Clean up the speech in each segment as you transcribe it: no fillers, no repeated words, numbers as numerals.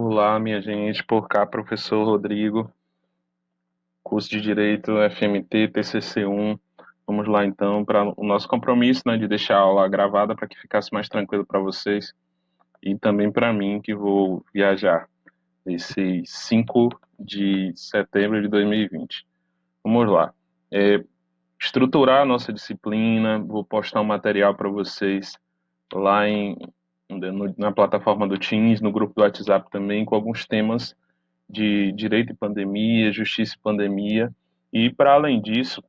Olá, minha gente, por cá, professor Rodrigo, curso de Direito FMT, TCC1. Vamos lá então para o nosso compromisso, né, de deixar a aula gravada para que ficasse mais tranquilo para vocês e também para mim que vou viajar esse 5 de setembro de 2020. Vamos lá. Estruturar a nossa disciplina, vou postar um material para vocês lá na plataforma do Teams, no grupo do WhatsApp também, com alguns temas de direito e pandemia, justiça e pandemia, e para além disso,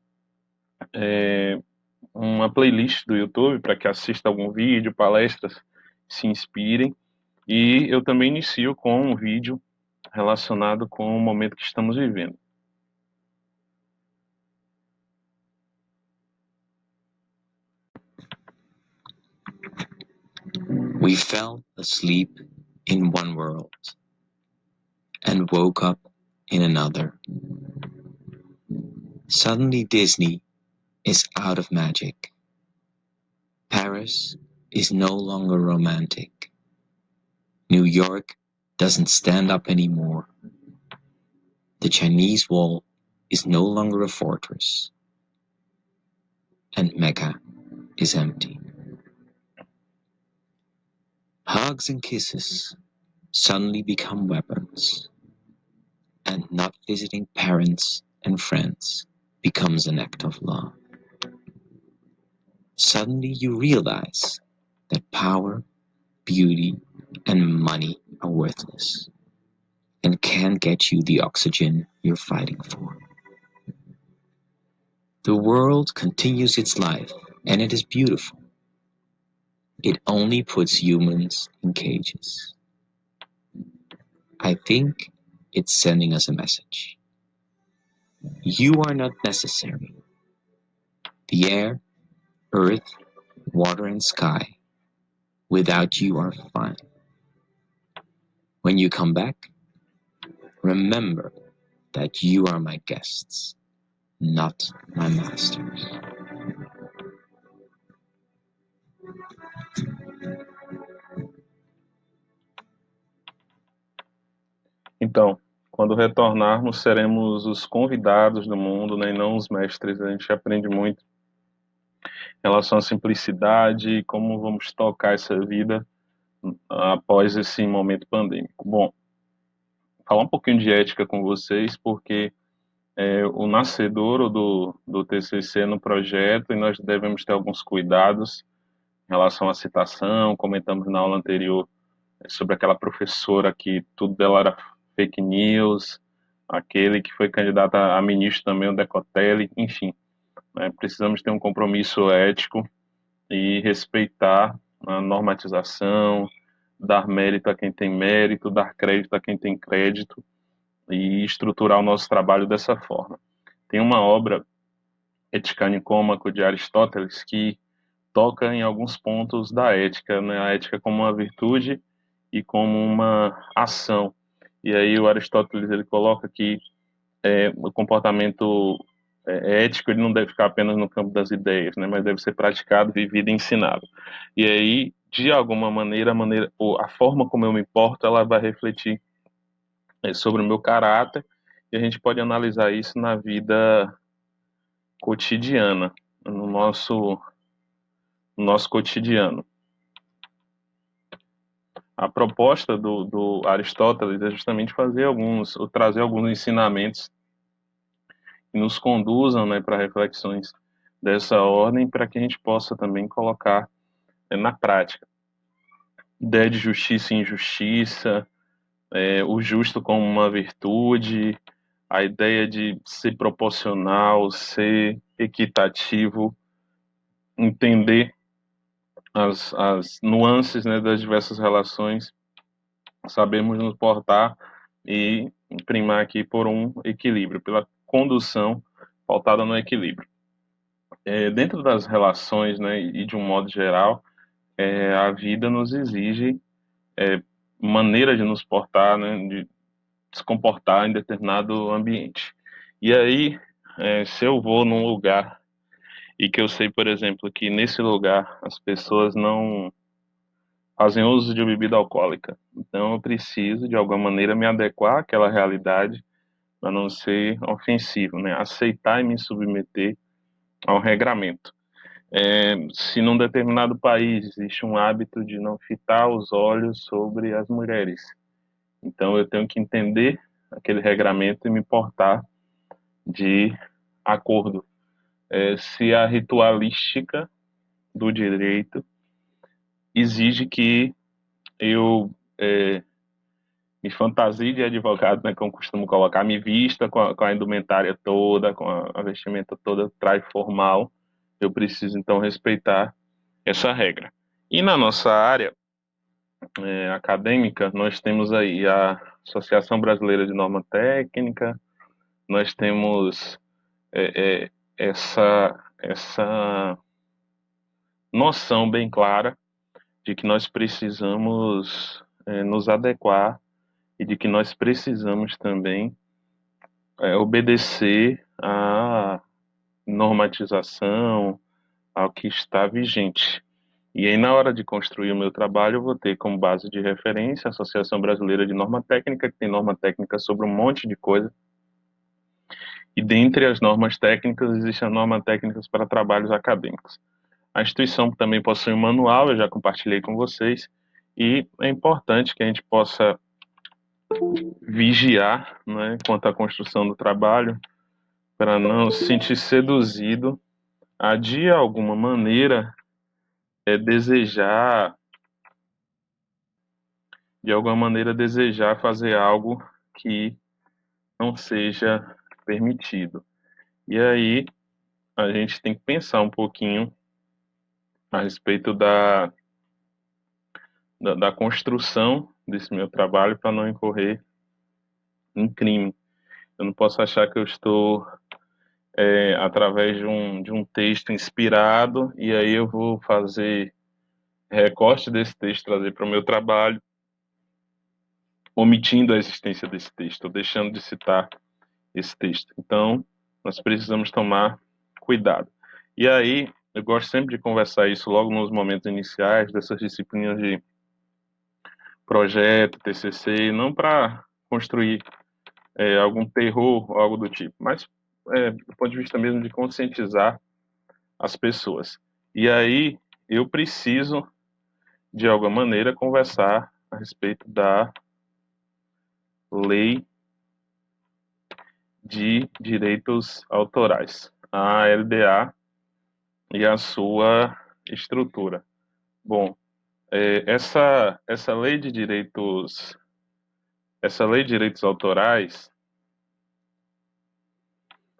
uma playlist do YouTube para que assista algum vídeo, palestras, se inspirem. E eu também inicio com um vídeo relacionado com o momento que estamos vivendo. We fell asleep in one world and woke up in another. Suddenly Disney is out of magic. Paris is no longer romantic. New York doesn't stand up anymore. The Chinese wall is no longer a fortress. And Mecca is empty. Hugs and kisses suddenly become weapons. And not visiting parents and friends becomes an act of love. Suddenly you realize that power, beauty, and money are worthless and can't get you the oxygen you're fighting for. The world continues its life, and it is beautiful. It only puts humans in cages. I think it's sending us a message. You are not necessary. The air, earth, water, and sky without you are fine. When you come back, remember that you are my guests, not my masters. Então, quando retornarmos, seremos os convidados do mundo, né, e não os mestres. A gente aprende muito em relação à simplicidade e como vamos tocar essa vida após esse momento pandêmico. Bom, falar um pouquinho de ética com vocês, porque o nascedouro do TCC no projeto e nós devemos ter alguns cuidados em relação à citação. Comentamos na aula anterior sobre aquela professora que tudo dela era fake news, aquele que foi candidato a ministro também, o Decotelli, enfim. Né, precisamos ter um compromisso ético e respeitar a normatização, dar mérito a quem tem mérito, dar crédito a quem tem crédito e estruturar o nosso trabalho dessa forma. Tem uma obra, Ética Nicômaco, de Aristóteles, que toca em alguns pontos da ética, né? A ética como uma virtude e como uma ação. E aí o Aristóteles ele coloca que o comportamento ético ele não deve ficar apenas no campo das ideias, né? Mas deve ser praticado, vivido e ensinado. E aí, de alguma maneira, a forma como eu me porto, ela vai refletir sobre o meu caráter, e a gente pode analisar isso na vida cotidiana, no nosso cotidiano. A proposta do Aristóteles é justamente trazer alguns ensinamentos que nos conduzam, né, para reflexões dessa ordem, para que a gente possa também colocar na prática. Ideia de justiça e injustiça, o justo como uma virtude, a ideia de ser proporcional, ser equitativo, entender as nuances, né, das diversas relações, sabemos nos portar e primar aqui por um equilíbrio, pela condução pautada no equilíbrio. Dentro das relações, né, e de um modo geral, a vida nos exige maneira de nos portar, né, de se comportar em determinado ambiente. E aí, se eu vou num lugar e que eu sei, por exemplo, que nesse lugar as pessoas fazem uso de bebida alcoólica. Então eu preciso, de alguma maneira, me adequar àquela realidade para não ser ofensivo, né? Aceitar e me submeter ao regramento. Se num determinado país existe um hábito de não fitar os olhos sobre as mulheres, então eu tenho que entender aquele regramento e me portar de acordo. Se a ritualística do direito exige que eu me fantasie de advogado, né, como costumo colocar, me vista com a indumentária toda, com a vestimenta toda, traje formal, eu preciso então respeitar essa regra. E na nossa área acadêmica, nós temos aí a Associação Brasileira de Norma Técnica, nós temos essa noção bem clara de que nós precisamos nos adequar e de que nós precisamos também obedecer à normatização, ao que está vigente. E aí, na hora de construir o meu trabalho, eu vou ter como base de referência a Associação Brasileira de Norma Técnica, que tem norma técnica sobre um monte de coisa. E dentre as normas técnicas, existem normas técnicas para trabalhos acadêmicos. A instituição também possui um manual, eu já compartilhei com vocês, e é importante que a gente possa vigiar, né, quanto à construção do trabalho, para não se sentir seduzido a, de alguma maneira, desejar, fazer algo que não seja permitido. E aí a gente tem que pensar um pouquinho a respeito da construção desse meu trabalho para não incorrer em crime. Eu não posso achar que eu estou através de um texto inspirado e aí eu vou fazer recorte desse texto, trazer para o meu trabalho, omitindo a existência desse texto, ou deixando de citar esse texto. Então, nós precisamos tomar cuidado. E aí, eu gosto sempre de conversar isso logo nos momentos iniciais dessas disciplinas de projeto, TCC, não para construir algum terror ou algo do tipo, mas do ponto de vista mesmo de conscientizar as pessoas. E aí, eu preciso, de alguma maneira, conversar a respeito da lei de direitos autorais, a LDA, e a sua estrutura. Bom, essa lei de direitos autorais,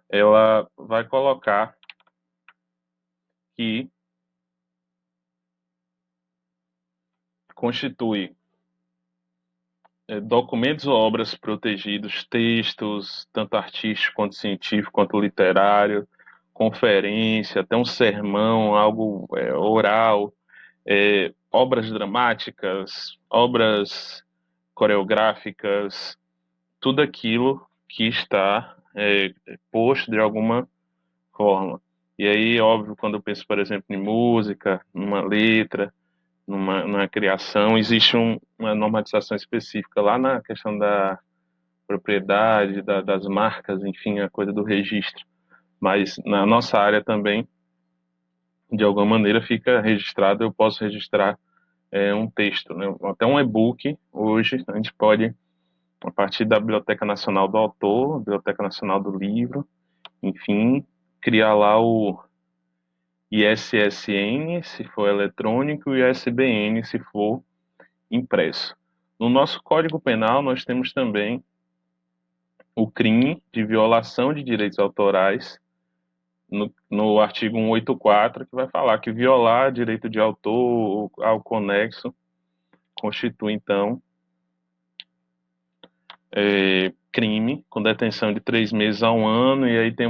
ela vai colocar que constitui documentos ou obras protegidos, textos, tanto artístico quanto científico, quanto literário, conferência, até um sermão, algo oral, obras dramáticas, obras coreográficas, tudo aquilo que está posto de alguma forma. E aí, óbvio, quando eu penso, por exemplo, em música, numa letra, numa criação, existe uma normatização específica lá na questão da propriedade, das marcas, enfim, a coisa do registro. Mas na nossa área também, de alguma maneira, fica registrado, eu posso registrar um texto, né? Até um e-book, hoje, a gente pode, a partir da Biblioteca Nacional do Autor, Biblioteca Nacional do Livro, enfim, criar lá o ISSN, se for eletrônico, e o ISBN, se for impresso. No nosso Código Penal, nós temos também o crime de violação de direitos autorais, no artigo 184, que vai falar que violar direito de autor ou ao conexo constitui, então, crime, com detenção de 3 meses a 1 ano, e aí tem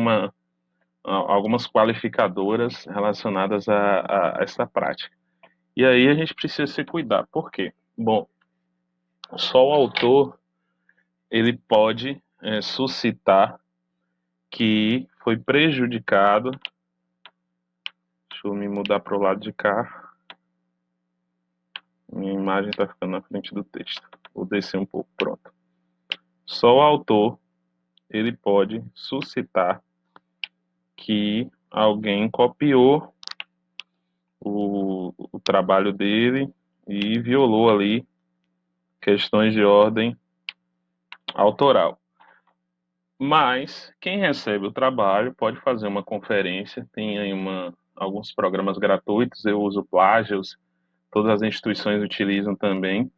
algumas qualificadoras relacionadas a essa prática. E aí a gente precisa se cuidar. Por quê? Bom, só o autor ele pode suscitar que foi prejudicado. Deixa eu me mudar para o lado de cá. Minha imagem está ficando na frente do texto. Vou descer um pouco, pronto. Só o autor, ele pode suscitar que alguém copiou o trabalho dele e violou ali questões de ordem autoral. Mas quem recebe o trabalho pode fazer uma conferência, tem aí alguns programas gratuitos, eu uso Plagios, todas as instituições utilizam também.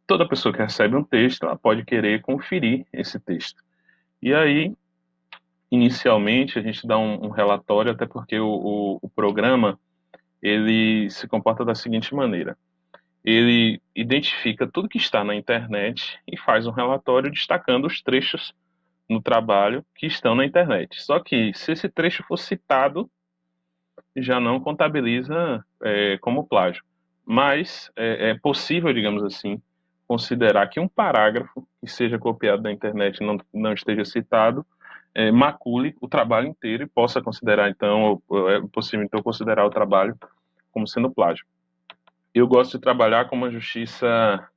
Toda pessoa que recebe um texto, ela pode querer conferir esse texto. E aí, inicialmente, a gente dá um relatório, até porque o programa, ele se comporta da seguinte maneira. Ele identifica tudo que está na internet e faz um relatório destacando os trechos no trabalho que estão na internet. Só que, se esse trecho for citado, já não contabiliza como plágio. Mas é possível, digamos assim, considerar que um parágrafo que seja copiado da internet e não esteja citado macule o trabalho inteiro e possa considerar, então, é possível, então, considerar o trabalho como sendo plágio. Eu gosto de trabalhar com uma justiça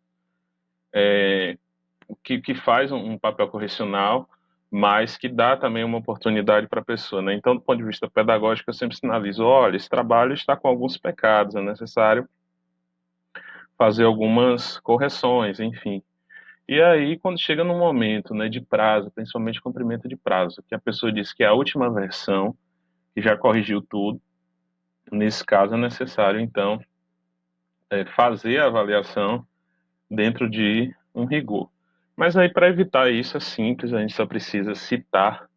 que faz um papel correcional, mas que dá também uma oportunidade para a pessoa, né? Então, do ponto de vista pedagógico, eu sempre sinalizo, olha, esse trabalho está com alguns pecados, é necessário fazer algumas correções, enfim. E aí, quando chega no momento, né, de prazo, principalmente cumprimento de prazo, que a pessoa diz que é a última versão, que já corrigiu tudo, nesse caso é necessário, então, fazer a avaliação dentro de um rigor. Mas aí, para evitar isso, é simples, a gente só precisa citar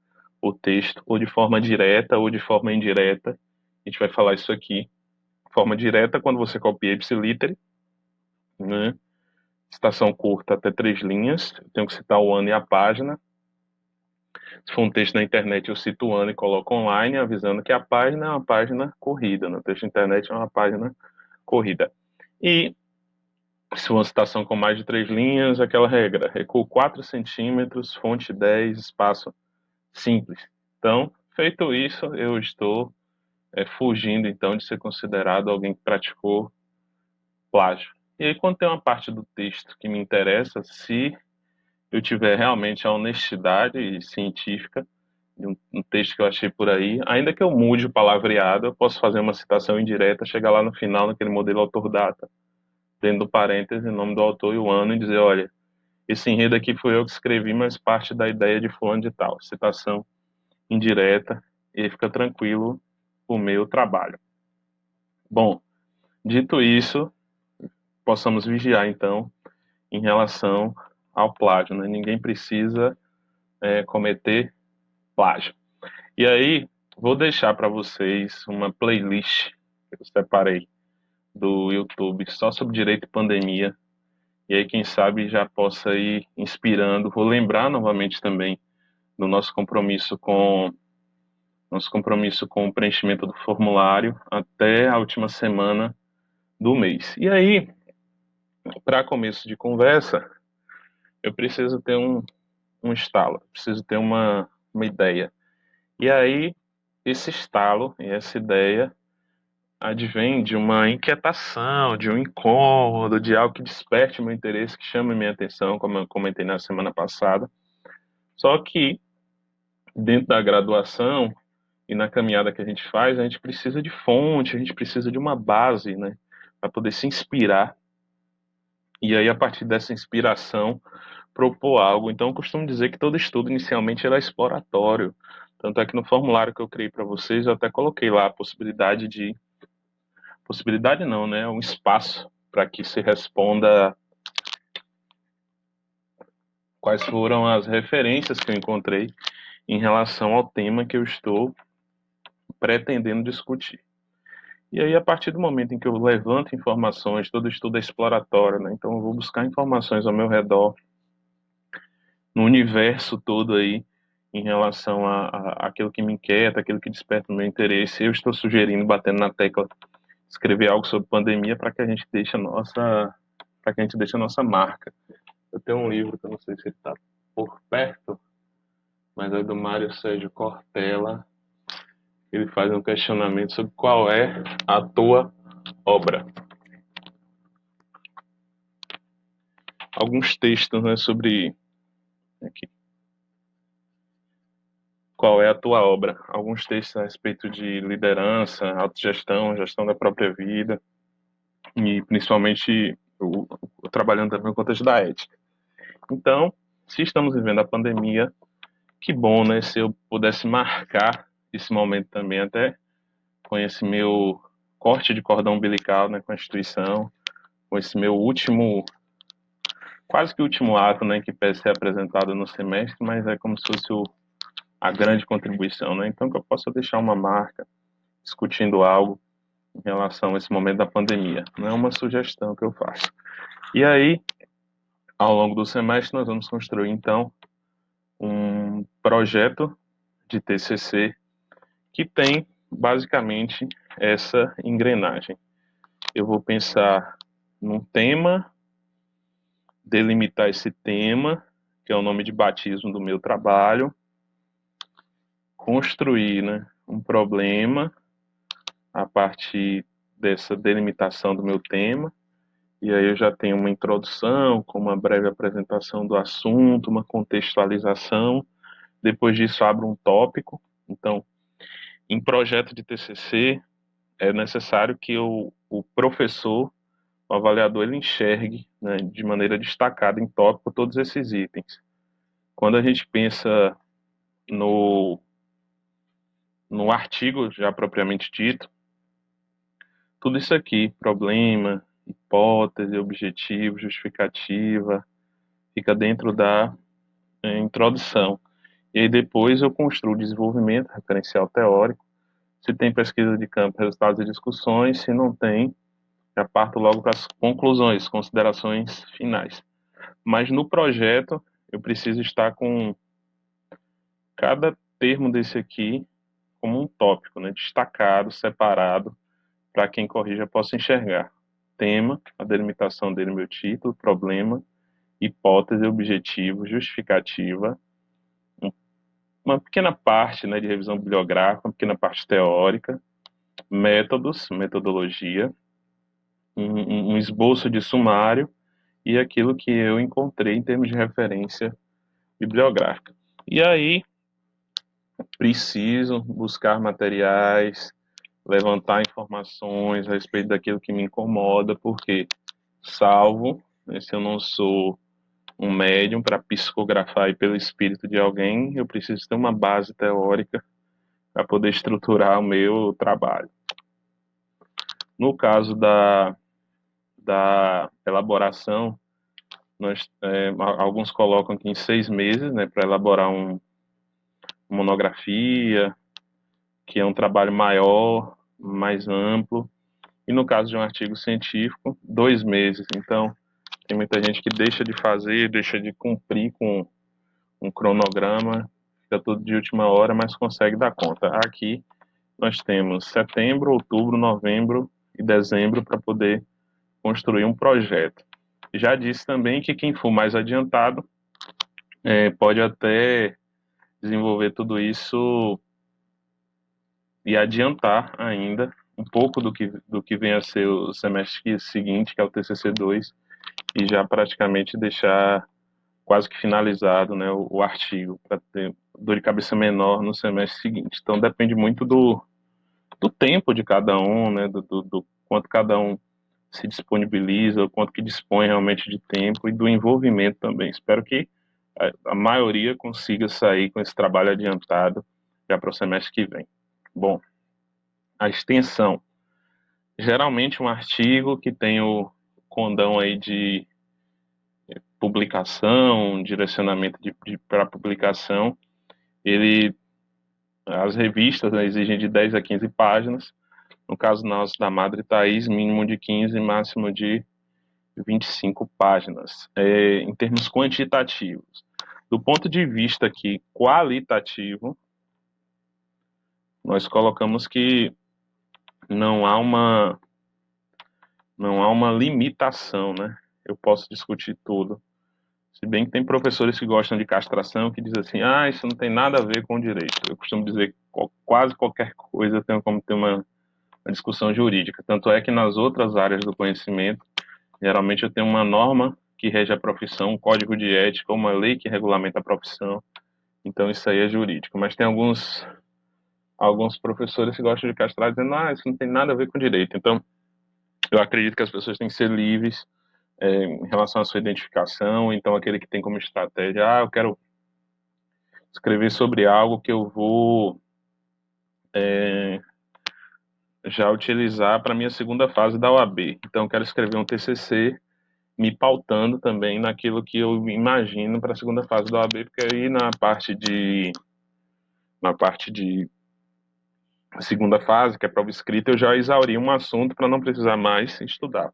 o texto, ou de forma direta ou de forma indireta. A gente vai falar isso aqui. Forma direta, quando você copia ipsiliter, né? Citação curta até 3 linhas, eu tenho que citar o ano e a página. Se for um texto na internet, eu cito o ano e coloco online, avisando que a página é uma página corrida. No texto na internet é uma página corrida. E se for uma citação com mais de 3 linhas, aquela regra, recuo 4 centímetros, fonte 10, espaço simples. Então, feito isso, eu estou fugindo, então, de ser considerado alguém que praticou plágio. E aí, quando tem uma parte do texto que me interessa, se eu tiver realmente a honestidade científica de um texto que eu achei por aí, ainda que eu mude o palavreado, eu posso fazer uma citação indireta, chegar lá no final, naquele modelo autor-data, dentro do parêntese, o nome do autor e o ano, e dizer, olha, esse enredo aqui foi eu que escrevi, mas parte da ideia de fulano de tal. Citação indireta, e aí fica tranquilo o meu trabalho. Bom, dito isso, possamos vigiar, então, em relação ao plágio, né? Ninguém precisa cometer plágio. E aí, vou deixar para vocês uma playlist que eu separei do YouTube só sobre direito e pandemia. E aí, quem sabe, já possa ir inspirando. Vou lembrar novamente também do nosso compromisso com o preenchimento do formulário até a última semana do mês. E aí, para começo de conversa, eu preciso ter um estalo, preciso ter uma ideia. E aí, esse estalo e essa ideia advém de uma inquietação, de um incômodo, de algo que desperte meu interesse, que chame minha atenção, como eu comentei na semana passada. Só que, dentro da graduação e na caminhada que a gente faz, a gente precisa de fonte, a gente precisa de uma base, né, para poder se inspirar. E aí, a partir dessa inspiração, propor algo. Então, eu costumo dizer que todo estudo inicialmente era exploratório. Tanto é que no formulário que eu criei para vocês, eu até coloquei lá a possibilidade não, né? Um espaço para que se responda quais foram as referências que eu encontrei em relação ao tema que eu estou pretendendo discutir. E aí, a partir do momento em que eu levanto informações, todo estudo é exploratório, né? Então, eu vou buscar informações ao meu redor, no universo todo aí, em relação aquilo que me inquieta, aquilo que desperta o meu interesse. Eu estou sugerindo, batendo na tecla, escrever algo sobre pandemia para que a gente deixe a nossa marca. Eu tenho um livro que eu não sei se está por perto, mas é do Mário Sérgio Cortella. Ele faz um questionamento sobre qual é a tua obra. alguns textos, né, sobre aqui, qual é a tua obra, alguns textos a respeito de liderança, autogestão, gestão da própria vida, e principalmente trabalhando também no contexto da ética. Então, se estamos vivendo a pandemia, que bom, né, se eu pudesse marcar esse momento também até com esse meu corte de cordão umbilical, né, com a instituição, com esse meu último, quase que último ato, né, que pede ser apresentado no semestre, mas é como se fosse a grande contribuição, né, então que eu possa deixar uma marca discutindo algo em relação a esse momento da pandemia. Não é uma sugestão que eu faço. E aí, ao longo do semestre, nós vamos construir, então, um projeto de TCC que tem, basicamente, essa engrenagem. Eu vou pensar num tema, delimitar esse tema, que é o nome de batismo do meu trabalho, construir, né, um problema a partir dessa delimitação do meu tema, e aí eu já tenho uma introdução, com uma breve apresentação do assunto, uma contextualização, depois disso abro um tópico. Então, em projeto de TCC, é necessário que o professor, o avaliador, ele enxergue, né, de maneira destacada em tópico todos esses itens. Quando a gente pensa no, no artigo já propriamente dito, tudo isso aqui, problema, hipótese, objetivo, justificativa, fica dentro da introdução. E aí depois eu construo o desenvolvimento, referencial teórico. Se tem pesquisa de campo, resultados e discussões. Se não tem, já parto logo para as conclusões, considerações finais. Mas no projeto, eu preciso estar com cada termo desse aqui como um tópico, né, destacado, separado, para quem corrija possa enxergar. Tema, a delimitação dele, meu título, problema, hipótese, objetivo, justificativa, uma pequena parte, né, de revisão bibliográfica, uma pequena parte teórica, métodos, metodologia, um esboço de sumário e aquilo que eu encontrei em termos de referência bibliográfica. E aí, preciso buscar materiais, levantar informações a respeito daquilo que me incomoda, porque, salvo, né, se eu não sou um médium para psicografar aí pelo espírito de alguém, eu preciso ter uma base teórica para poder estruturar o meu trabalho. No caso da elaboração, alguns colocam aqui em 6 meses, né, para elaborar uma monografia, que é um trabalho maior, mais amplo, e no caso de um artigo científico, 2 meses. Então, tem muita gente que deixa de fazer, deixa de cumprir com um cronograma, fica tudo de última hora, mas consegue dar conta. Aqui nós temos setembro, outubro, novembro e dezembro para poder construir um projeto. Já disse também que quem for mais adiantado pode até desenvolver tudo isso e adiantar ainda um pouco do que vem a ser o semestre seguinte, que é o TCC2, e já praticamente deixar quase que finalizado, né, o artigo, para ter dor de cabeça menor no semestre seguinte. Então depende muito do tempo de cada um, né, do quanto cada um se disponibiliza, o quanto que dispõe realmente de tempo e do envolvimento também. Espero que a maioria consiga sair com esse trabalho adiantado já para o semestre que vem. Bom, a extensão. Geralmente um artigo que tem o condão aí de publicação, direcionamento para publicação, as revistas, né, exigem de 10 a 15 páginas. No caso nosso da Madre Thaís, mínimo de 15, máximo de 25 páginas. Em termos quantitativos. Do ponto de vista aqui qualitativo, nós colocamos que não há uma limitação, né? Eu posso discutir tudo. Se bem que tem professores que gostam de castração, que dizem assim, isso não tem nada a ver com o direito. Eu costumo dizer que quase qualquer coisa tem como ter uma discussão jurídica. Tanto é que nas outras áreas do conhecimento, geralmente eu tenho uma norma que rege a profissão, um código de ética, uma lei que regulamenta a profissão. Então isso aí é jurídico. Mas tem alguns professores que gostam de castrar dizendo, isso não tem nada a ver com direito. Então eu acredito que as pessoas têm que ser livres em relação à sua identificação. Então aquele que tem como estratégia, eu quero escrever sobre algo que eu vou já utilizar para minha segunda fase da OAB. Então eu quero escrever um TCC me pautando também naquilo que eu imagino para a segunda fase da OAB, porque aí na parte de segunda fase, que é prova escrita, eu já exauri um assunto para não precisar mais estudar.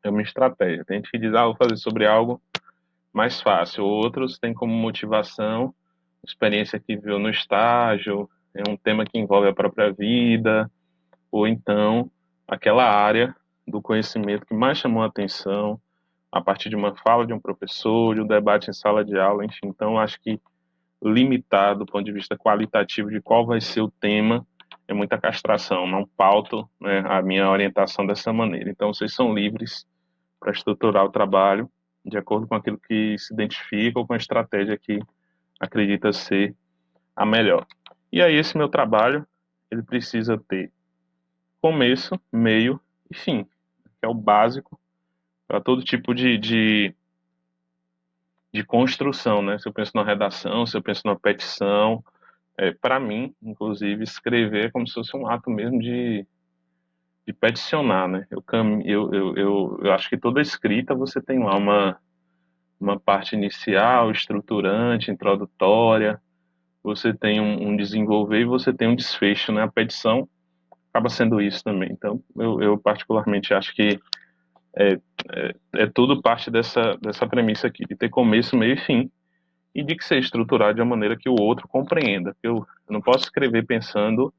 É uma estratégia. Tem gente que diz, vou fazer sobre algo mais fácil. Outros têm como motivação experiência que viu no estágio, é um tema que envolve a própria vida, ou então aquela área do conhecimento que mais chamou a atenção a partir de uma fala de um professor, de um debate em sala de aula, enfim. Então, acho que limitar do ponto de vista qualitativo de qual vai ser o tema é muita castração. Não pauto, né, a minha orientação dessa maneira. Então, vocês são livres para estruturar o trabalho de acordo com aquilo que se identifica ou com a estratégia que acredita ser a melhor. E aí, esse meu trabalho, ele precisa ter começo, meio e fim, que é o básico para todo tipo de construção, né? Se eu penso na redação, se eu penso na petição, para mim, inclusive, escrever é como se fosse um ato mesmo de peticionar, né? Eu acho que toda escrita você tem lá uma parte inicial, estruturante, introdutória, você tem um desenvolver e você tem um desfecho, né? A petição acaba sendo isso também. Então, eu particularmente acho que é tudo parte dessa premissa aqui, de ter começo, meio e fim, e de que ser estruturado de uma maneira que o outro compreenda. Eu não posso escrever pensando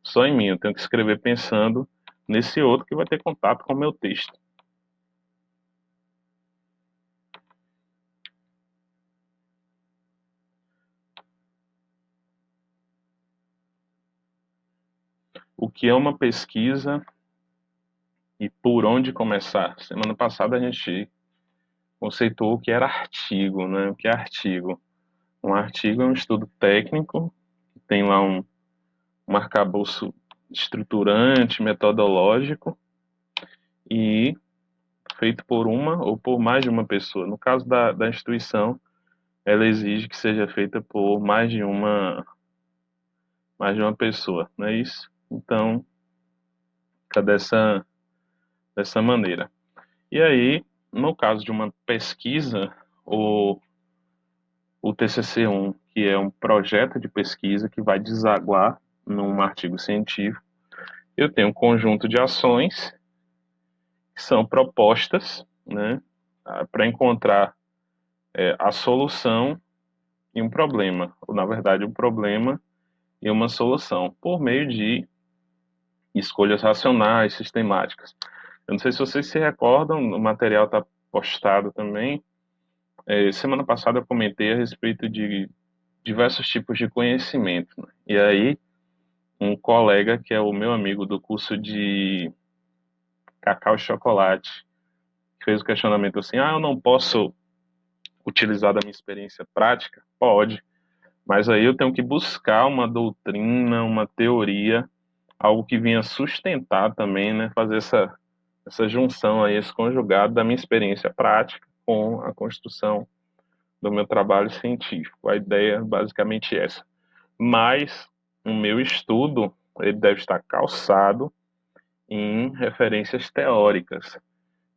só em mim, eu tenho que escrever pensando nesse outro que vai ter contato com o meu texto. O que é uma pesquisa e por onde começar? Semana passada a gente conceituou o que era artigo, né? O que é artigo? Um artigo é um estudo técnico, que tem lá um arcabouço estruturante, metodológico e feito por uma ou por mais de uma pessoa. No caso da instituição, ela exige que seja feita por mais de uma pessoa, não é isso? Então, fica dessa maneira. E aí, no caso de uma pesquisa, o TCC-1, que é um projeto de pesquisa que vai desaguar num artigo científico, eu tenho um conjunto de ações que são propostas, né, para encontrar a solução e um problema, ou na verdade um problema e uma solução, por meio de escolhas racionais, sistemáticas. Eu não sei se vocês se recordam, o material está postado também. Semana passada eu comentei a respeito de diversos tipos de conhecimento, né? E aí, um colega, que é o meu amigo do curso de cacau e chocolate, fez o questionamento assim: eu não posso utilizar da minha experiência prática? Pode, mas aí eu tenho que buscar uma doutrina, uma teoria, algo que venha sustentar também, né, fazer essa junção aí, esse conjugado da minha experiência prática com a construção do meu trabalho científico. A ideia é basicamente essa. Mas o meu estudo, ele deve estar calçado em referências teóricas.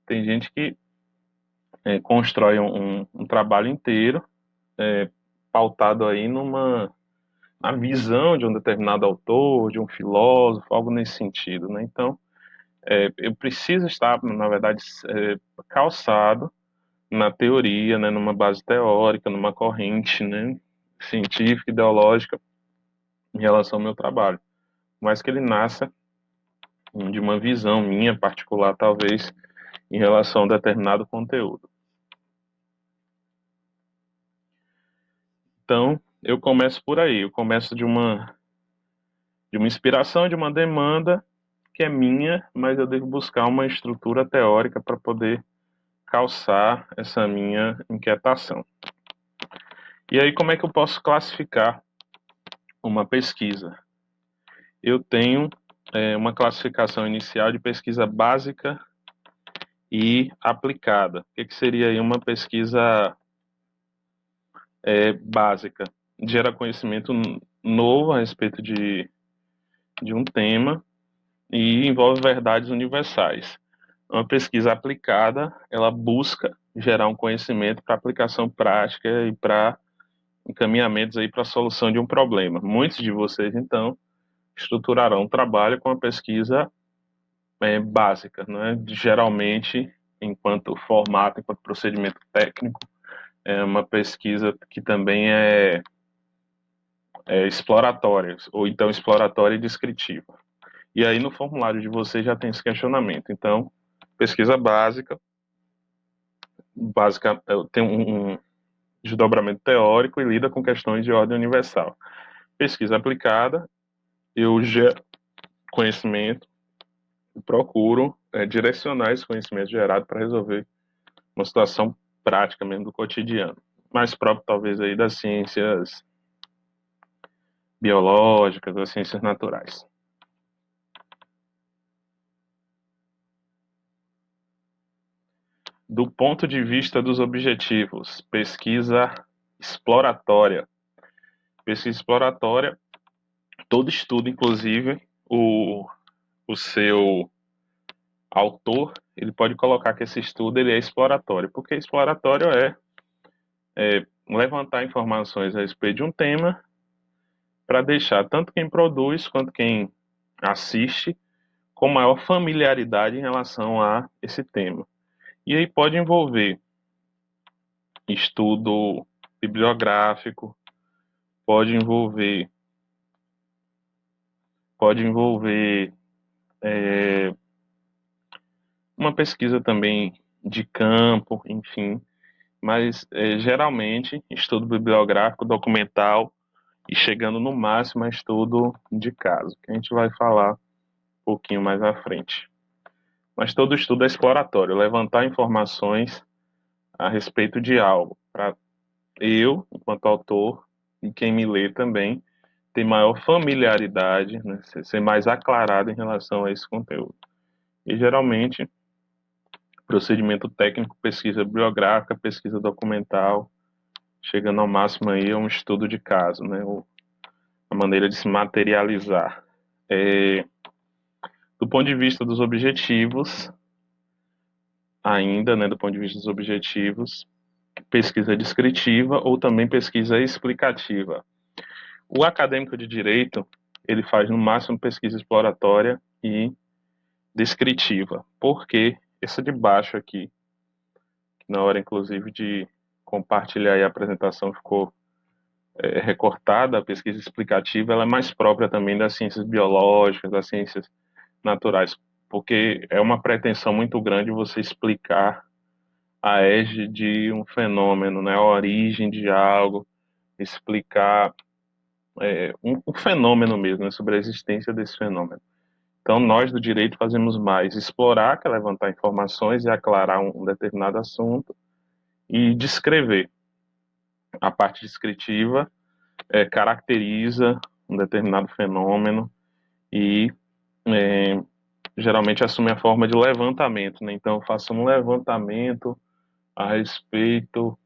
Tem gente que constrói um trabalho inteiro pautado aí na visão de um determinado autor, de um filósofo, algo nesse sentido, né? Então, eu preciso estar, na verdade, calçado na teoria, né, numa base teórica, numa corrente, né, científica, ideológica em relação ao meu trabalho, mas que ele nasça de uma visão minha particular, talvez, em relação a determinado conteúdo. Então, eu começo por aí, eu começo de uma inspiração, de uma demanda que é minha, mas eu devo buscar uma estrutura teórica para poder calçar essa minha inquietação. E aí, como é que eu posso classificar uma pesquisa? Eu tenho uma classificação inicial de pesquisa básica e aplicada. O que seria aí uma pesquisa básica? Gera conhecimento novo a respeito de um tema e envolve verdades universais. Uma pesquisa aplicada, ela busca gerar um conhecimento para aplicação prática e para encaminhamentos aí para a solução de um problema. Muitos de vocês, então, estruturarão um trabalho com a pesquisa básica, né? Geralmente, enquanto formato, enquanto procedimento técnico, é uma pesquisa que também é exploratória, ou então exploratória e descritiva. E aí no formulário de vocês já tem esse questionamento. Então, pesquisa básica tem um desdobramento teórico e lida com questões de ordem universal. Pesquisa aplicada, eu gero conhecimento e procuro direcionar esse conhecimento gerado para resolver uma situação prática mesmo do cotidiano. Mais próprio, talvez, aí das ciências biológicas, das ciências naturais. Do ponto de vista dos objetivos, pesquisa exploratória. Pesquisa exploratória, todo estudo, inclusive o seu autor, ele pode colocar que esse estudo ele é exploratório, porque exploratório é levantar informações a respeito de um tema para deixar tanto quem produz quanto quem assiste com maior familiaridade em relação a esse tema. E aí pode envolver estudo bibliográfico, pode envolver uma pesquisa também de campo, enfim, mas geralmente estudo bibliográfico, documental e chegando no máximo a estudo de caso, que a gente vai falar um pouquinho mais à frente. Mas todo estudo é exploratório, levantar informações a respeito de algo, para eu, enquanto autor, e quem me lê também, ter maior familiaridade, né, ser mais aclarado em relação a esse conteúdo. E geralmente, procedimento técnico, pesquisa bibliográfica, pesquisa documental, chegando ao máximo aí a um estudo de caso, né, a maneira de se materializar. Do ponto de vista dos objetivos, ainda, né, do ponto de vista dos objetivos, pesquisa descritiva ou também pesquisa explicativa. O acadêmico de direito, ele faz no máximo pesquisa exploratória e descritiva. Porque essa de baixo aqui, na hora inclusive de compartilhar a apresentação ficou recortada, a pesquisa explicativa, ela é mais própria também das ciências biológicas, das ciências naturais, porque é uma pretensão muito grande você explicar a égide de um fenômeno, né, a origem de algo, explicar um fenômeno mesmo, né, sobre a existência desse fenômeno. Então, nós do direito fazemos mais explorar, que é levantar informações e aclarar um determinado assunto, e descrever. A parte descritiva caracteriza um determinado fenômeno e geralmente assume a forma de levantamento, né? Então, eu faço um levantamento a respeito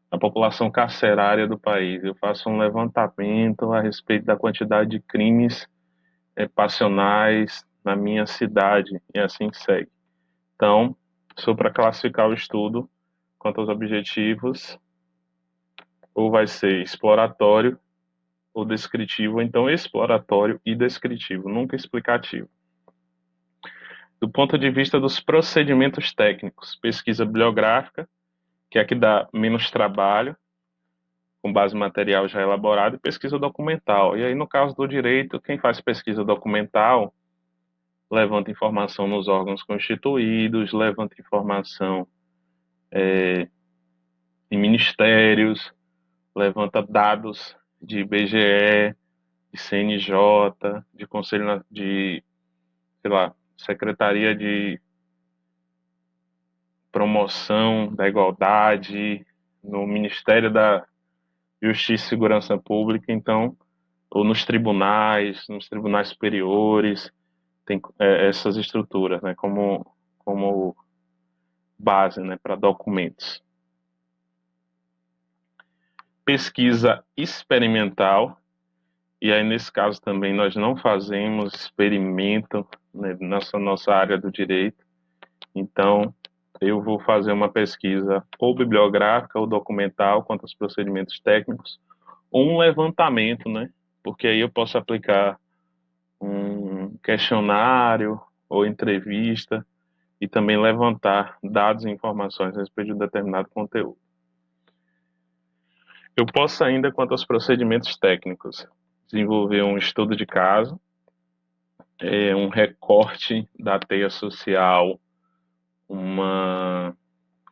da população carcerária do país. Eu faço um levantamento a respeito da quantidade de crimes passionais na minha cidade, e assim segue. Então, só para classificar o estudo quanto aos objetivos, ou vai ser exploratório ou descritivo, ou então exploratório e descritivo, nunca explicativo. Do ponto de vista dos procedimentos técnicos, pesquisa bibliográfica, que é a que dá menos trabalho, com base em material já elaborado, e pesquisa documental. E aí, no caso do direito, quem faz pesquisa documental levanta informação nos órgãos constituídos, levanta informação em ministérios, levanta dados de IBGE, de CNJ, de Conselho de, sei lá, Secretaria de promoção da igualdade no Ministério da Justiça e Segurança Pública, então, ou nos tribunais superiores, tem essas estruturas, né, como base, né, para documentos. Pesquisa experimental, e aí nesse caso também nós não fazemos experimento, né, nessa nossa área do direito, então eu vou fazer uma pesquisa ou bibliográfica ou documental quanto aos procedimentos técnicos, ou um levantamento, né, porque aí eu posso aplicar um questionário ou entrevista e também levantar dados e informações a respeito de um determinado conteúdo. Eu posso ainda, quanto aos procedimentos técnicos, desenvolver um estudo de caso, um recorte da teia social, uma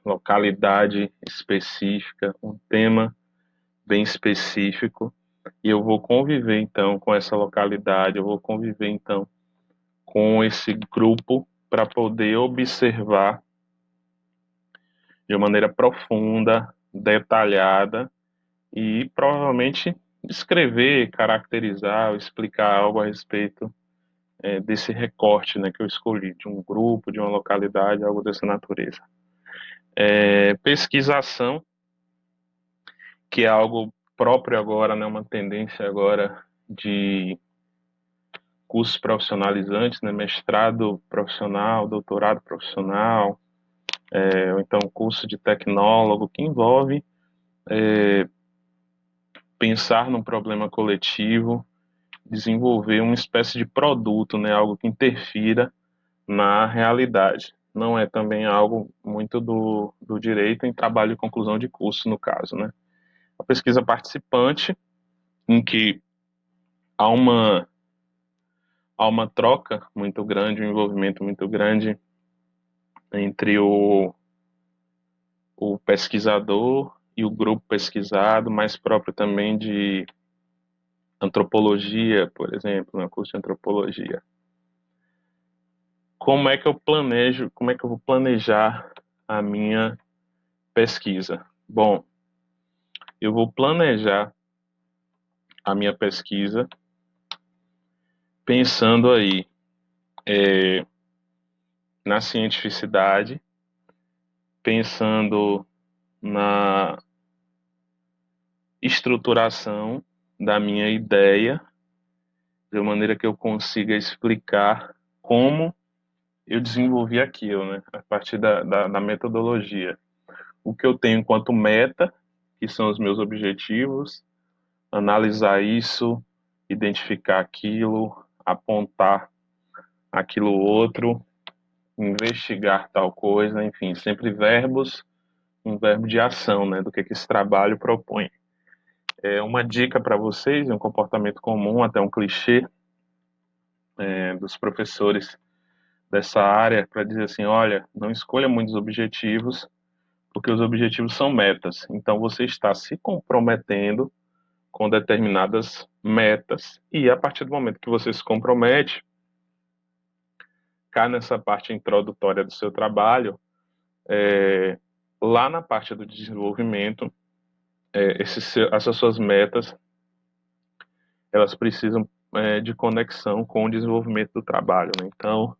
localidade específica, um tema bem específico, e eu vou conviver então com essa localidade, eu vou conviver então com esse grupo para poder observar de uma maneira profunda, detalhada e provavelmente descrever, caracterizar, explicar algo a respeito desse recorte, né, que eu escolhi, de um grupo, de uma localidade, algo dessa natureza. Pesquisação, que é algo próprio agora, né, uma tendência agora de cursos profissionalizantes, né, mestrado profissional, doutorado profissional, ou então curso de tecnólogo, que envolve pensar num problema coletivo, desenvolver uma espécie de produto, né, algo que interfira na realidade. Não é também algo muito do direito em trabalho de conclusão de curso, no caso, né? A pesquisa participante, em que há uma troca muito grande, um envolvimento muito grande entre o pesquisador e o grupo pesquisado, mais próprio também de antropologia, por exemplo, no curso de antropologia. Como é que eu planejo, como é que eu vou planejar a minha pesquisa? Bom, eu vou planejar a minha pesquisa pensando aí na cientificidade, pensando na estruturação da minha ideia, de maneira que eu consiga explicar como eu desenvolvi aquilo, né, a partir da metodologia. O que eu tenho enquanto meta, que são os meus objetivos, analisar isso, identificar aquilo, apontar aquilo outro, investigar tal coisa, enfim, sempre verbos, um verbo de ação, né, do que esse trabalho propõe. Uma dica para vocês, um comportamento comum, até um clichê dos professores dessa área, para dizer assim, olha, não escolha muitos objetivos, porque os objetivos são metas. Então você está se comprometendo com determinadas metas e a partir do momento que você se compromete, cá nessa parte introdutória do seu trabalho, lá na parte do desenvolvimento, essas suas metas, elas precisam de conexão com o desenvolvimento do trabalho, né? Então,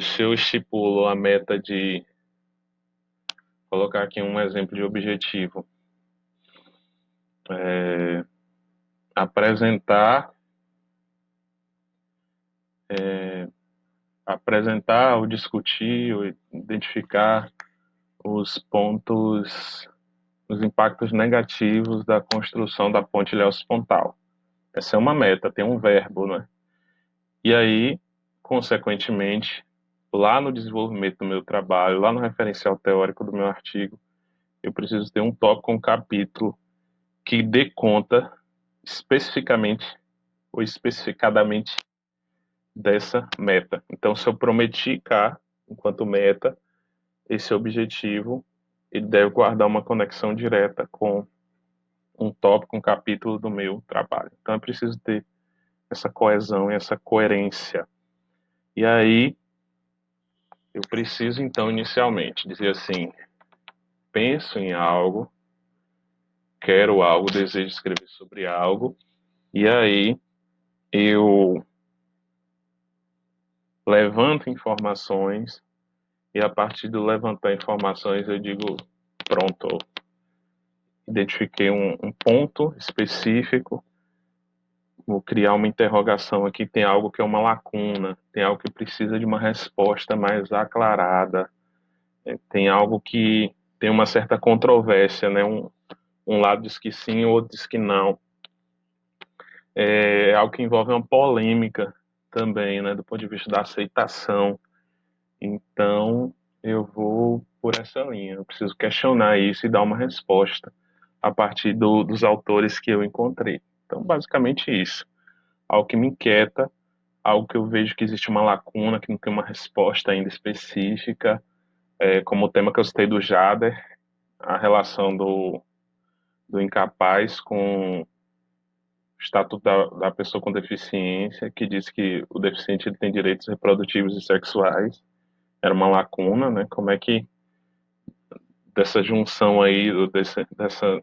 se eu estipulo a meta de colocar aqui um exemplo de objetivo, apresentar, ou discutir, ou identificar os pontos, os impactos negativos da construção da ponte Ilhéus-Pontal. Essa é uma meta, tem um verbo, né? E aí, consequentemente, lá no desenvolvimento do meu trabalho, lá no referencial teórico do meu artigo, eu preciso ter um tópico, um capítulo que dê conta especificamente ou especificadamente dessa meta. Então, se eu prometi cá, enquanto meta, esse objetivo, ele deve guardar uma conexão direta com um tópico, um capítulo do meu trabalho. Então, é preciso ter essa coesão e essa coerência. E aí, Eu preciso, então, inicialmente, dizer assim: penso em algo, quero algo, desejo escrever sobre algo, e aí eu levanto informações, e a partir do levantar informações eu digo: pronto, identifiquei um ponto específico, vou criar uma interrogação aqui, tem algo que é uma lacuna, tem algo que precisa de uma resposta mais aclarada, tem algo que tem uma certa controvérsia, né? Um lado diz que sim, o outro diz que não. É algo que envolve uma polêmica também, né? Do ponto de vista da aceitação. Então, eu vou por essa linha. Eu preciso questionar isso e dar uma resposta a partir dos autores que eu encontrei. Então, basicamente isso. Algo que me inquieta, algo que eu vejo que existe uma lacuna, que não tem uma resposta ainda específica, como o tema que eu citei do Jader, a relação do incapaz com o Estatuto da Pessoa com Deficiência, que diz que o deficiente ele tem direitos reprodutivos e sexuais. Era uma lacuna, né? Como é que dessa junção aí, dessa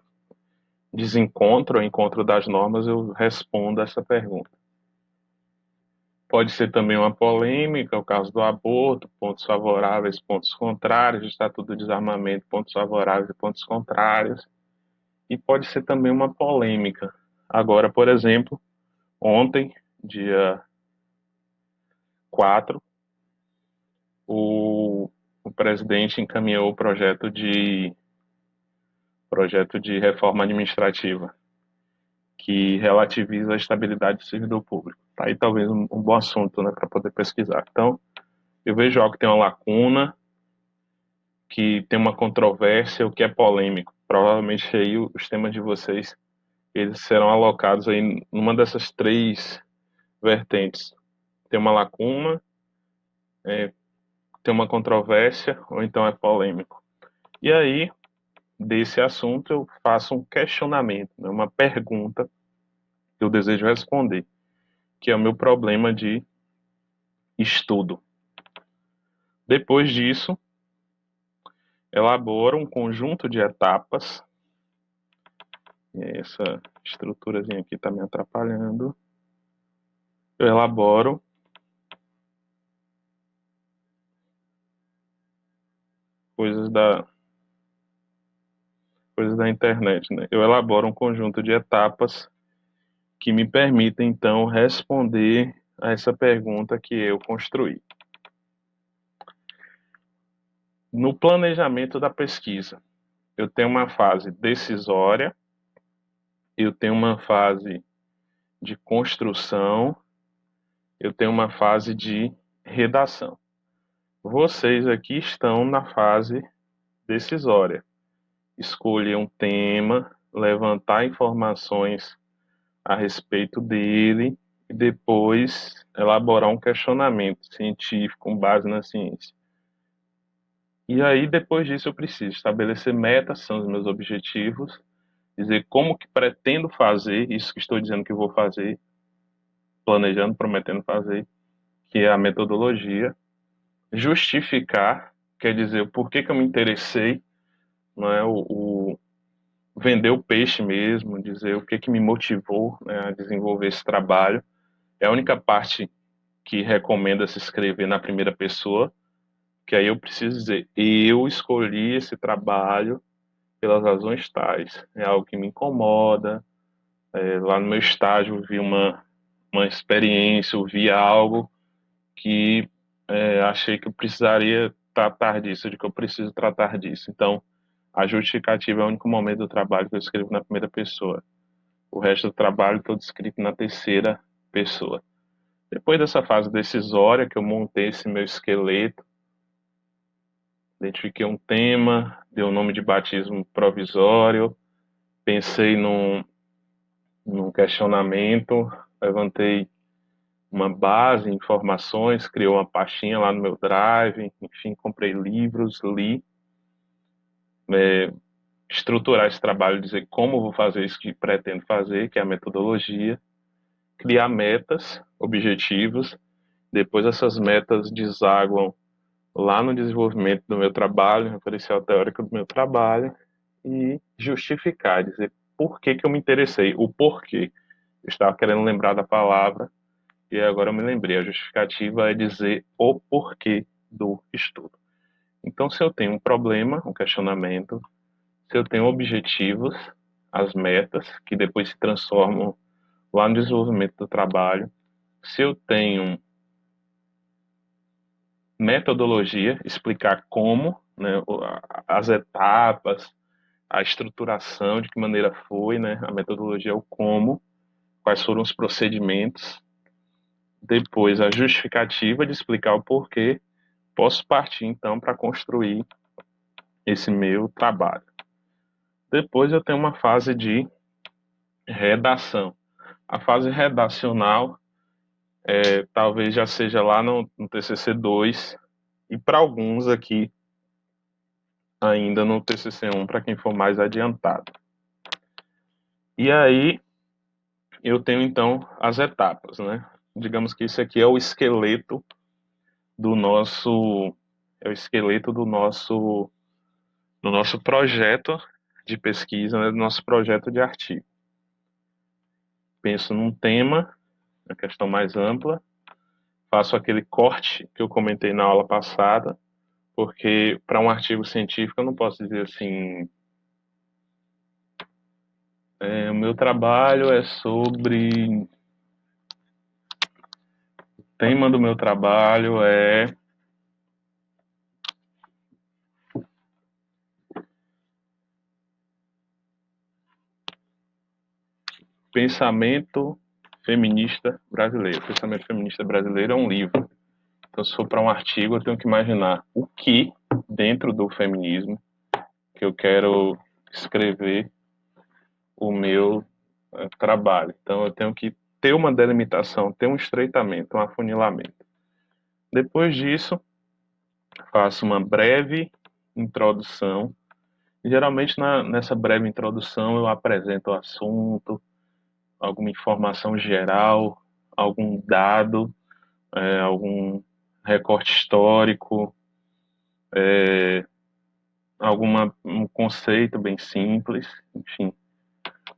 desencontro, encontro das normas, eu respondo essa pergunta. Pode ser também uma polêmica, o caso do aborto, pontos favoráveis, pontos contrários, o Estatuto do Desarmamento, pontos favoráveis e pontos contrários. E pode ser também uma polêmica. Agora, por exemplo, ontem, dia 4, o presidente encaminhou o projeto de reforma administrativa que relativiza a estabilidade do servidor público. Tá aí talvez um bom assunto, né, para poder pesquisar. Então, eu vejo algo que tem uma lacuna, que tem uma controvérsia, o que é polêmico. Provavelmente aí os temas de vocês eles serão alocados aí numa dessas três vertentes. Tem uma lacuna, tem uma controvérsia ou então é polêmico. E aí, desse assunto, eu faço um questionamento, né, uma pergunta que eu desejo responder, que é o meu problema de estudo. Depois disso, elaboro um conjunto de etapas. E essa estruturazinha aqui está me atrapalhando. Eu elaboro coisas da internet, né? Eu elaboro um conjunto de etapas que me permitem, então, responder a essa pergunta que eu construí. No planejamento da pesquisa, eu tenho uma fase decisória, eu tenho uma fase de construção, eu tenho uma fase de redação. Vocês aqui estão na fase decisória. Escolher um tema, levantar informações a respeito dele e depois elaborar um questionamento científico com base na ciência. E aí, depois disso, eu preciso estabelecer metas, são os meus objetivos, dizer como que pretendo fazer isso que estou dizendo que vou fazer, planejando, prometendo fazer, que é a metodologia, justificar, quer dizer, o porquê que eu me interessei, não é vender o peixe mesmo, dizer o que que me motivou, né, a desenvolver esse trabalho. É a única parte que recomenda se escrever na primeira pessoa, que aí eu preciso dizer, eu escolhi esse trabalho pelas razões tais. É algo que me incomoda. Lá no meu estágio eu vi uma experiência, eu vi algo que achei que eu precisaria tratar disso, de que eu preciso tratar disso. Então, a justificativa é o único momento do trabalho que eu escrevo na primeira pessoa. O resto do trabalho todo escrito na terceira pessoa. Depois dessa fase decisória, que eu montei esse meu esqueleto, identifiquei um tema, dei o nome de batismo provisório, pensei num questionamento, levantei uma base, informações, criou uma pastinha lá no meu Drive, enfim, comprei livros, li, estruturar esse trabalho, dizer como vou fazer isso que pretendo fazer, que é a metodologia, criar metas, objetivos, depois essas metas desaguam lá no desenvolvimento do meu trabalho, referencial teórico do meu trabalho, e justificar, dizer por que que eu me interessei, o porquê. Eu estava querendo lembrar da palavra, e agora eu me lembrei. A justificativa é dizer o porquê do estudo. Então, se eu tenho um problema, um questionamento, se eu tenho objetivos, as metas, que depois se transformam lá no desenvolvimento do trabalho, se eu tenho metodologia, explicar como, né, as etapas, a estruturação, de que maneira foi, né, a metodologia é o como, quais foram os procedimentos, depois a justificativa de explicar o porquê, posso partir então para construir esse meu trabalho. Depois eu tenho uma fase de redação. A fase redacional talvez já seja lá no TCC 2 e para alguns aqui ainda no TCC 1 para quem for mais adiantado. E aí eu tenho então as etapas, né? Digamos que isso aqui é o esqueleto do nosso do nosso projeto de pesquisa, né, do nosso projeto de artigo. Penso num tema, a questão mais ampla, faço aquele corte que eu comentei na aula passada, porque para um artigo científico eu não posso dizer assim, o meu trabalho é sobre, o tema do meu trabalho é pensamento feminista brasileiro. Pensamento feminista brasileiro é um livro. Então, se for para um artigo, eu tenho que imaginar o que dentro do feminismo que eu quero escrever o meu trabalho. Então, eu tenho que ter uma delimitação, ter um estreitamento, um afunilamento. Depois disso, faço uma breve introdução. Geralmente, nessa breve introdução, eu apresento o assunto, alguma informação geral, algum dado, algum recorte histórico, um conceito bem simples, enfim,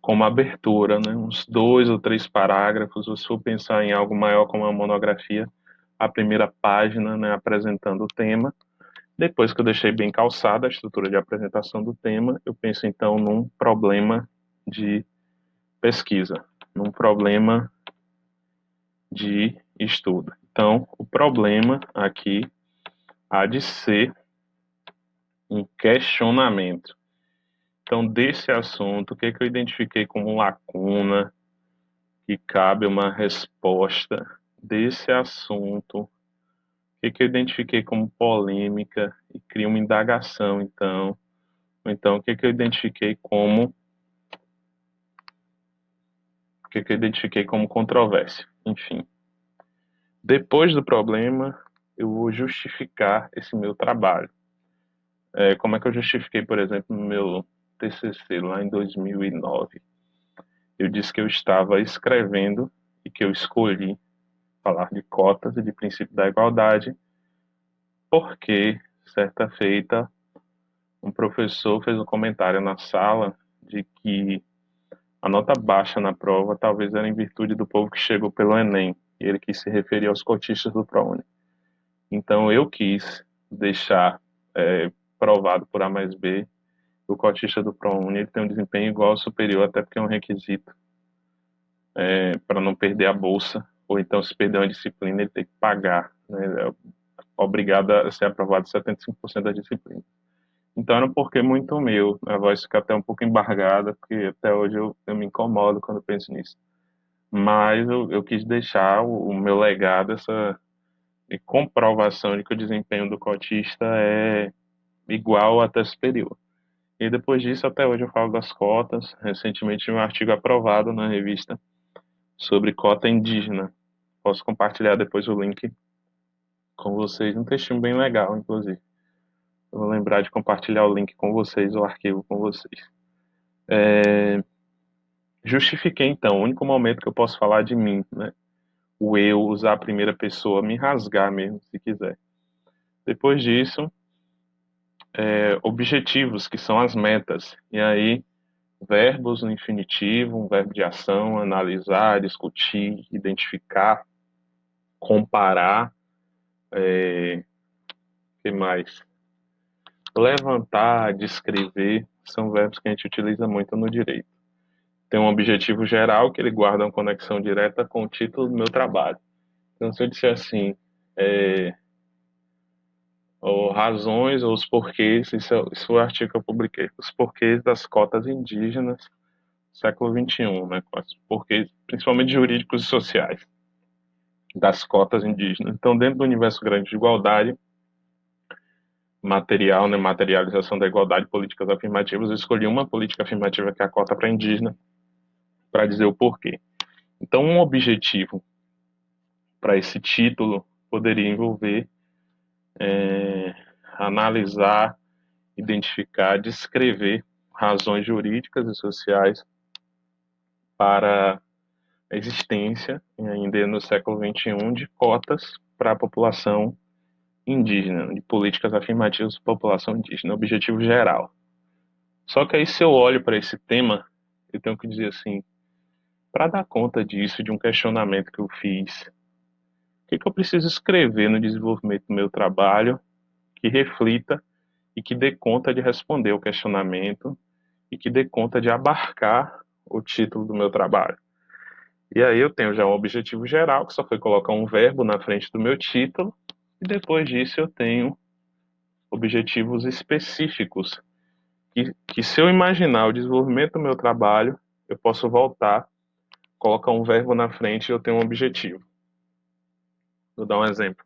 como abertura, né? Uns 2 ou 3 parágrafos. Se for pensar em algo maior como uma monografia, a primeira página, né, apresentando o tema. Depois que eu deixei bem calçada a estrutura de apresentação do tema, eu penso então num problema de pesquisa, num problema de estudo. Então, o problema aqui há de ser um questionamento. Então, desse assunto, o que é que eu identifiquei como lacuna, que cabe uma resposta desse assunto, o que é que eu identifiquei como polêmica e cria uma indagação, então, ou então o que é que eu identifiquei como controvérsia, enfim. Depois do problema, eu vou justificar esse meu trabalho. Como é que eu justifiquei, por exemplo, no meu TCC lá em 2009? Eu disse que eu estava escrevendo e que eu escolhi falar de cotas e de princípio da igualdade porque, certa feita, um professor fez um comentário na sala de que a nota baixa na prova talvez era em virtude do povo que chegou pelo Enem, e ele quis se referir aos cotistas do ProUni. Então eu quis deixar provado por A mais B que o cotista do ProUni ele tem um desempenho igual ou superior, até porque é um requisito para não perder a bolsa, ou então se perder uma disciplina ele tem que pagar, né? Ele é obrigado a ser aprovado 75% da disciplina. Então era um porquê muito meu, a voz fica até um pouco embargada, porque até hoje eu me incomodo quando penso nisso. Mas eu quis deixar o meu legado, essa comprovação de que o desempenho do cotista é igual ou até superior. E depois disso, até hoje eu falo das cotas. Recentemente, um artigo aprovado na revista sobre cota indígena. Posso compartilhar depois o link com vocês, um textinho bem legal, inclusive. Eu vou lembrar de compartilhar o link com vocês, o arquivo com vocês. Justifiquei, então, o único momento que eu posso falar de mim, né? O eu, usar a primeira pessoa, me rasgar mesmo, se quiser. Depois disso, objetivos, que são as metas. E aí, verbos no infinitivo, um verbo de ação, analisar, discutir, identificar, comparar, que mais? Levantar, descrever, são verbos que a gente utiliza muito no direito. Tem um objetivo geral que ele guarda uma conexão direta com o título do meu trabalho. Então, se eu disser assim, ou razões ou os porquês, isso é o artigo que eu publiquei, os porquês das cotas indígenas século XXI, né, os porquês principalmente jurídicos e sociais das cotas indígenas. Então, dentro do universo grande de igualdade material, né, materialização da igualdade, políticas afirmativas, eu escolhi uma política afirmativa que é a cota para indígena, para dizer o porquê. Então, um objetivo para esse título poderia envolver analisar, identificar, descrever razões jurídicas e sociais para a existência, ainda no século XXI, de cotas para a população indígena, de políticas afirmativas para a população indígena, objetivo geral. Só que aí, se eu olho para esse tema, eu tenho que dizer assim, para dar conta disso, de um questionamento que eu fiz, o que eu preciso escrever no desenvolvimento do meu trabalho que reflita e que dê conta de responder o questionamento e que dê conta de abarcar o título do meu trabalho. E aí eu tenho já um objetivo geral, que só foi colocar um verbo na frente do meu título, e depois disso eu tenho objetivos específicos, que se eu imaginar o desenvolvimento do meu trabalho, eu posso voltar, colocar um verbo na frente e eu tenho um objetivo. Vou dar um exemplo.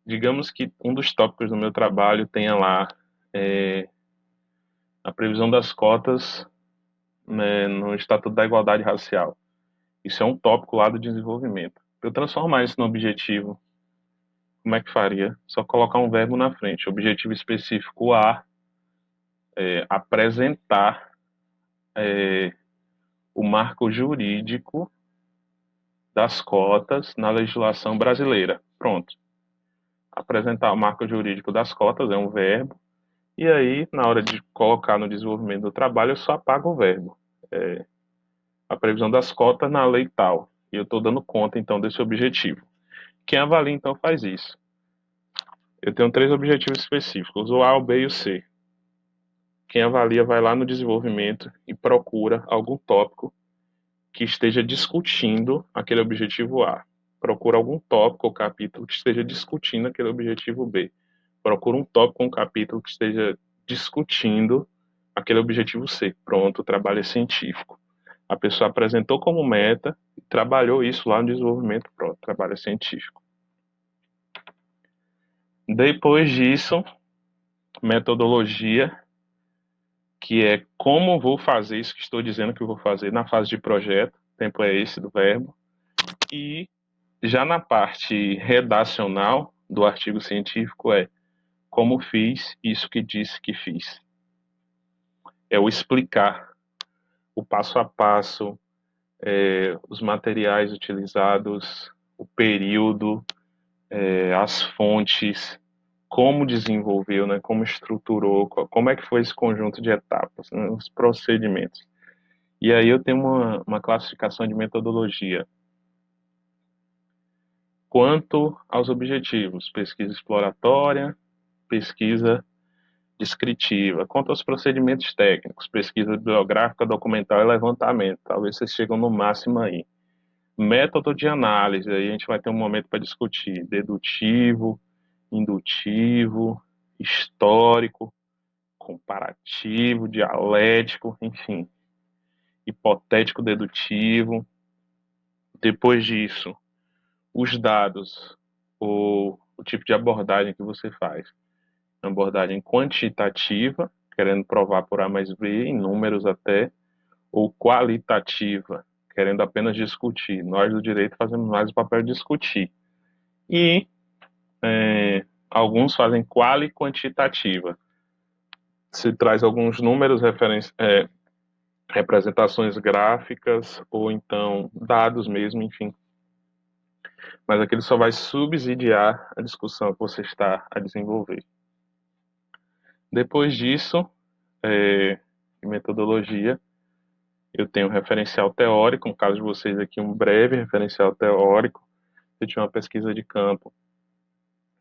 Digamos que um dos tópicos do meu trabalho tenha lá a previsão das cotas, né, no Estatuto da Igualdade Racial. Isso é um tópico lá do desenvolvimento. Para eu transformar isso no objetivo, como é que faria? Só colocar um verbo na frente. Objetivo específico A, apresentar o marco jurídico das cotas na legislação brasileira. Pronto. Apresentar o marco jurídico das cotas é um verbo. E aí, na hora de colocar no desenvolvimento do trabalho, eu só apago o verbo. A previsão das cotas na lei tal. E eu estou dando conta, então, desse objetivo. Quem avalia, então, faz isso. Eu tenho 3 objetivos específicos, o A, o B e o C. Quem avalia vai lá no desenvolvimento e procura algum tópico que esteja discutindo aquele objetivo A. Procura algum tópico ou capítulo que esteja discutindo aquele objetivo B. Procura um tópico ou um capítulo que esteja discutindo aquele objetivo C. Pronto, o trabalho é científico. A pessoa apresentou como meta e trabalhou isso lá no desenvolvimento. Pronto, trabalho é científico. Depois disso, metodologia, que é como vou fazer isso que estou dizendo que eu vou fazer na fase de projeto, o tempo é esse do verbo, e já na parte redacional do artigo científico é como fiz isso que disse que fiz. É o explicar, o passo a passo, os materiais utilizados, o período, as fontes, como desenvolveu, né, como estruturou, como é que foi esse conjunto de etapas, né, os procedimentos. E aí eu tenho uma classificação de metodologia. Quanto aos objetivos, pesquisa exploratória, pesquisa descritiva. Quanto aos procedimentos técnicos, pesquisa bibliográfica, documental e levantamento. Talvez vocês chegam no máximo aí. Método de análise, aí a gente vai ter um momento para discutir dedutivo, indutivo, histórico, comparativo, dialético, enfim, hipotético dedutivo. Depois disso, os dados, o tipo de abordagem que você faz. Abordagem quantitativa, querendo provar por A mais B, em números até, ou qualitativa, querendo apenas discutir. Nós do direito fazemos mais o papel de discutir. E alguns fazem quali-quantitativa. Se traz alguns números, representações gráficas, ou então dados mesmo, enfim. mas aquilo só vai subsidiar a discussão que você está a desenvolver. Depois disso, de metodologia, eu tenho um referencial teórico, no caso de vocês aqui, um breve referencial teórico. Eu tinha uma pesquisa de campo,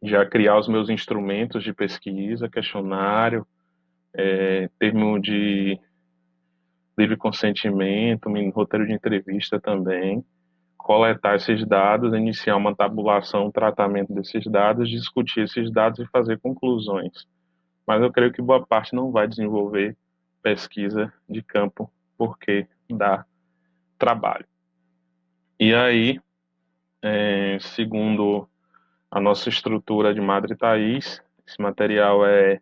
já criar os meus instrumentos de pesquisa, questionário, termo de livre consentimento, roteiro de entrevista também, coletar esses dados, iniciar uma tabulação, um tratamento desses dados, discutir esses dados e fazer conclusões. Mas eu creio que boa parte não vai desenvolver pesquisa de campo porque dá trabalho. E aí, segundo a nossa estrutura de Madre Thaís, esse material é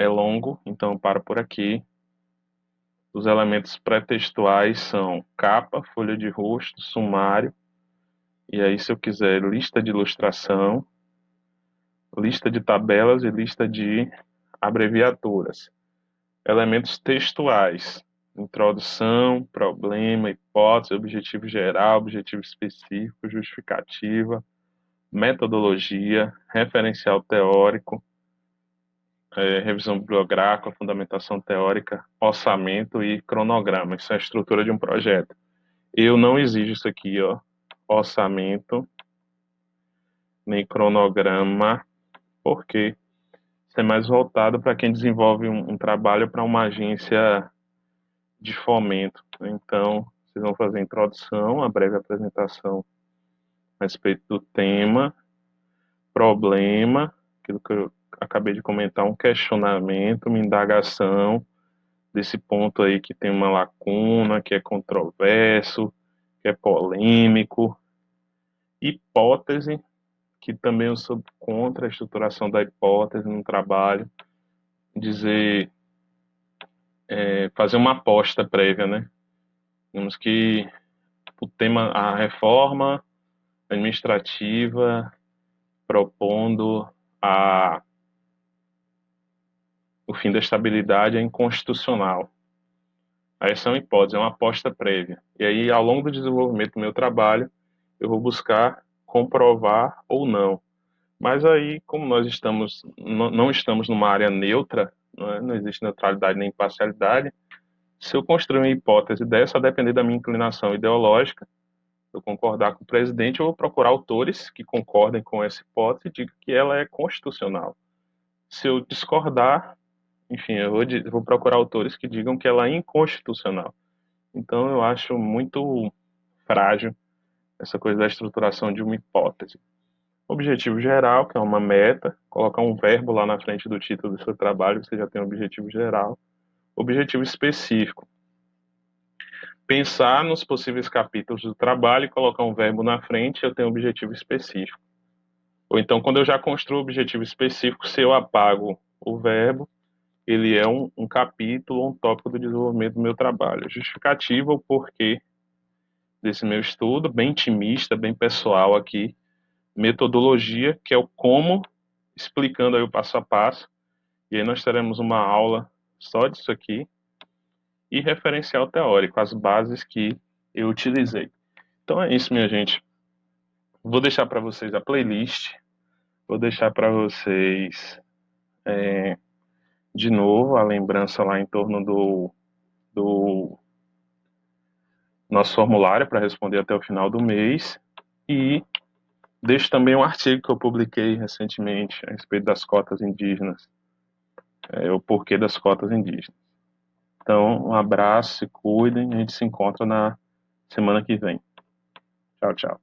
longo, então eu paro por aqui. Os elementos pré-textuais são capa, folha de rosto, sumário, e aí se eu quiser lista de ilustração, lista de tabelas e lista de abreviaturas. Elementos textuais, introdução, problema, hipótese, objetivo geral, objetivo específico, justificativa, metodologia, referencial teórico, revisão bibliográfica, fundamentação teórica, orçamento e cronograma. Isso é a estrutura de um projeto. Eu não exijo isso aqui, ó, orçamento, nem cronograma, porque isso é mais voltado para quem desenvolve um trabalho para uma agência de fomento. Então, vocês vão fazer a introdução, a breve apresentação a respeito do tema, problema, aquilo que eu acabei de comentar, um questionamento, uma indagação desse ponto aí que tem uma lacuna, que é controverso, que é polêmico, hipótese, que também eu sou contra a estruturação da hipótese no trabalho, dizer, fazer uma aposta prévia, né? Temos que o tema, a reforma administrativa propondo o fim da estabilidade é inconstitucional. Aí essa é uma hipótese, é uma aposta prévia. E aí, ao longo do desenvolvimento do meu trabalho, eu vou buscar comprovar ou não. Mas aí, como nós não estamos numa área neutra, não existe neutralidade nem imparcialidade, se eu construir uma hipótese dessa, a depender da minha inclinação ideológica, eu concordar com o presidente, eu vou procurar autores que concordem com essa hipótese e digam que ela é constitucional. Se eu discordar, enfim, eu vou procurar autores que digam que ela é inconstitucional. Então, eu acho muito frágil essa coisa da estruturação de uma hipótese. Objetivo geral, que é uma meta, colocar um verbo lá na frente do título do seu trabalho, você já tem um objetivo geral. Objetivo específico. Pensar nos possíveis capítulos do trabalho e colocar um verbo na frente, eu tenho um objetivo específico. Ou então, quando eu já construo o objetivo específico, se eu apago o verbo, ele é um capítulo, um tópico do desenvolvimento do meu trabalho. Justificativa, o porquê desse meu estudo, bem intimista, bem pessoal aqui. Metodologia, que é o como, explicando aí o passo a passo. E aí nós teremos uma aula só disso aqui. E referencial teórico, as bases que eu utilizei. Então é isso, minha gente. Vou deixar para vocês a playlist. Vou deixar para vocês, de novo, a lembrança lá em torno do nosso formulário para responder até o final do mês. E deixo também um artigo que eu publiquei recentemente a respeito das cotas indígenas. O porquê das cotas indígenas. Então, um abraço, se cuidem. A gente se encontra na semana que vem. Tchau, tchau.